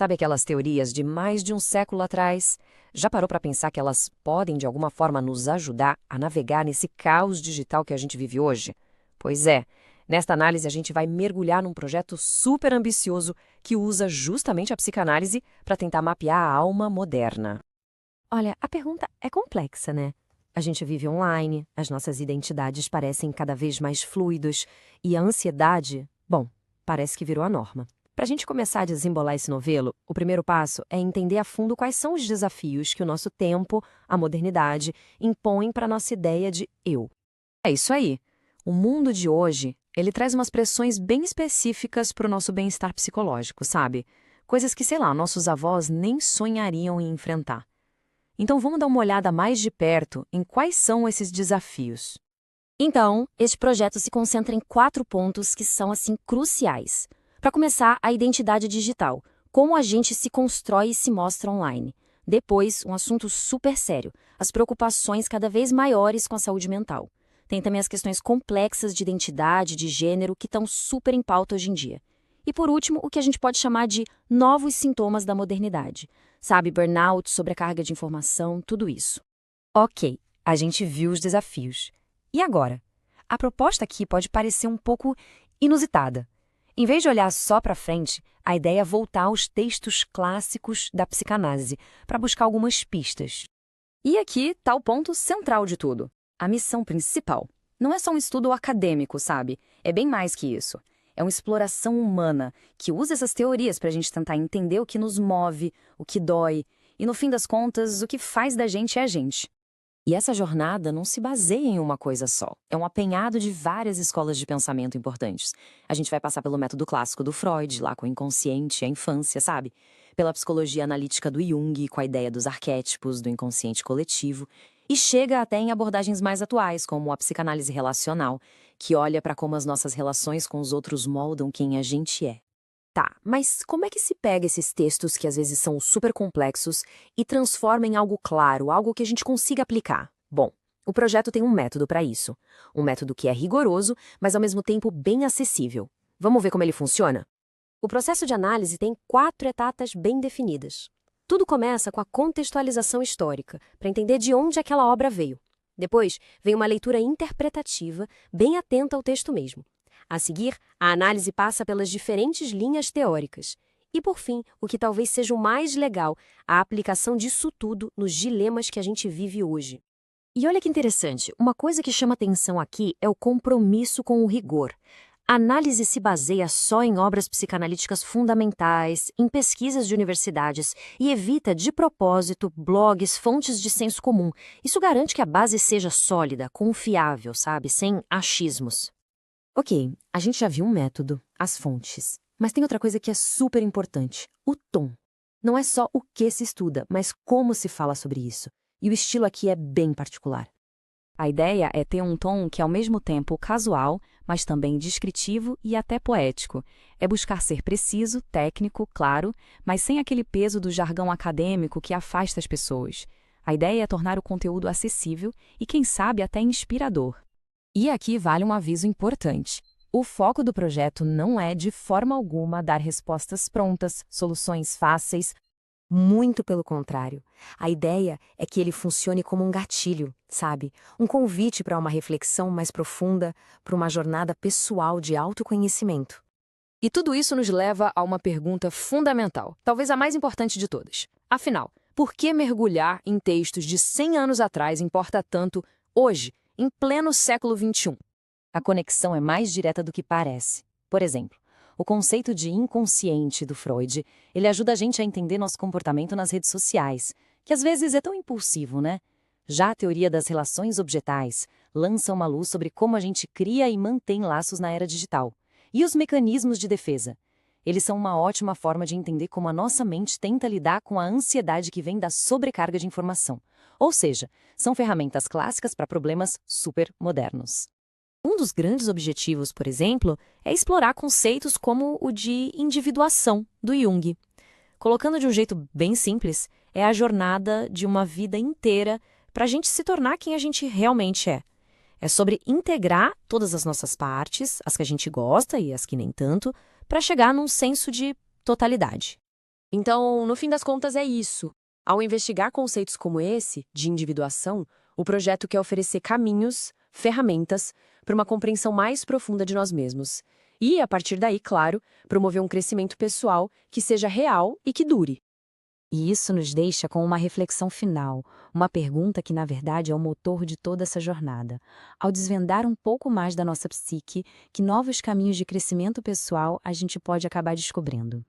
Sabe aquelas teorias de mais de um século atrás? Já parou para pensar que elas podem, de alguma forma, nos ajudar a navegar nesse caos digital que a gente vive hoje? Pois é, nesta análise a gente vai mergulhar num projeto super ambicioso que usa justamente a psicanálise para tentar mapear a alma moderna. Olha, a pergunta é complexa, né? A gente vive online, as nossas identidades parecem cada vez mais fluidas e a ansiedade, bom, parece que virou a norma. Para a gente começar a desembolar esse novelo, o primeiro passo é entender a fundo quais são os desafios que o nosso tempo, a modernidade, impõem para a nossa ideia de eu. É isso aí. O mundo de hoje, ele traz umas pressões bem específicas para o nosso bem-estar psicológico, sabe? Coisas que, sei lá, nossos avós nem sonhariam em enfrentar. Então vamos dar uma olhada mais de perto em quais são esses desafios. Então, este projeto se concentra em 4 pontos que são, assim, cruciais. Para começar, a identidade digital, como a gente se constrói e se mostra online. Depois, um assunto super sério, as preocupações cada vez maiores com a saúde mental. Tem também as questões complexas de identidade, de gênero, que estão super em pauta hoje em dia. E por último, o que a gente pode chamar de novos sintomas da modernidade. Sabe, burnout, sobrecarga de informação, tudo isso. Ok, a gente viu os desafios. E agora? A proposta aqui pode parecer um pouco inusitada. Em vez de olhar só para frente, a ideia é voltar aos textos clássicos da psicanálise para buscar algumas pistas. E aqui está o ponto central de tudo. A missão principal. Não é só um estudo acadêmico, sabe? É bem mais que isso. É uma exploração humana que usa essas teorias para a gente tentar entender o que nos move, o que dói e, no fim das contas, o que faz da gente é a gente. E essa jornada não se baseia em uma coisa só. É um apanhado de várias escolas de pensamento importantes. A gente vai passar pelo método clássico do Freud, lá com o inconsciente e a infância, sabe? Pela psicologia analítica do Jung, com a ideia dos arquétipos, do inconsciente coletivo. E chega até em abordagens mais atuais, como a psicanálise relacional, que olha para como as nossas relações com os outros moldam quem a gente é. Tá, mas como é que se pega esses textos que às vezes são super complexos e transforma em algo claro, algo que a gente consiga aplicar? Bom, o projeto tem um método para isso. Um método que é rigoroso, mas ao mesmo tempo bem acessível. Vamos ver como ele funciona? O processo de análise tem 4 etapas bem definidas. Tudo começa com a contextualização histórica, para entender de onde aquela obra veio. Depois, vem uma leitura interpretativa, bem atenta ao texto mesmo. A seguir, a análise passa pelas diferentes linhas teóricas. E, por fim, o que talvez seja o mais legal, a aplicação disso tudo nos dilemas que a gente vive hoje. E olha que interessante, uma coisa que chama atenção aqui é o compromisso com o rigor. A análise se baseia só em obras psicanalíticas fundamentais, em pesquisas de universidades e evita, de propósito, blogs, fontes de senso comum. Isso garante que a base seja sólida, confiável, sabe? Sem achismos. Ok, a gente já viu um método, as fontes. Mas tem outra coisa que é super importante, o tom. Não é só o que se estuda, mas como se fala sobre isso. E o estilo aqui é bem particular. A ideia é ter um tom que é ao mesmo tempo casual, mas também descritivo e até poético. É buscar ser preciso, técnico, claro, mas sem aquele peso do jargão acadêmico que afasta as pessoas. A ideia é tornar o conteúdo acessível e, quem sabe, até inspirador. E aqui vale um aviso importante. O foco do projeto não é, de forma alguma, dar respostas prontas, soluções fáceis. Muito pelo contrário. A ideia é que ele funcione como um gatilho, sabe? Um convite para uma reflexão mais profunda, para uma jornada pessoal de autoconhecimento. E tudo isso nos leva a uma pergunta fundamental, talvez a mais importante de todas. Afinal, por que mergulhar em textos de 100 anos atrás importa tanto hoje, em pleno século XXI? A conexão é mais direta do que parece. Por exemplo, o conceito de inconsciente do Freud, ele ajuda a gente a entender nosso comportamento nas redes sociais, que às vezes é tão impulsivo, né? Já a teoria das relações objetais lança uma luz sobre como a gente cria e mantém laços na era digital. E os mecanismos de defesa. Eles são uma ótima forma de entender como a nossa mente tenta lidar com a ansiedade que vem da sobrecarga de informação. Ou seja, são ferramentas clássicas para problemas super modernos. Um dos grandes objetivos, por exemplo, é explorar conceitos como o de individuação, do Jung. Colocando de um jeito bem simples, é a jornada de uma vida inteira para a gente se tornar quem a gente realmente é. É sobre integrar todas as nossas partes, as que a gente gosta e as que nem tanto, para chegar num senso de totalidade. Então, no fim das contas, é isso. Ao investigar conceitos como esse, de individuação, o projeto quer oferecer caminhos, ferramentas, para uma compreensão mais profunda de nós mesmos. E, a partir daí, claro, promover um crescimento pessoal que seja real e que dure. E isso nos deixa com uma reflexão final, uma pergunta que, na verdade, é o motor de toda essa jornada. Ao desvendar um pouco mais da nossa psique, que novos caminhos de crescimento pessoal a gente pode acabar descobrindo?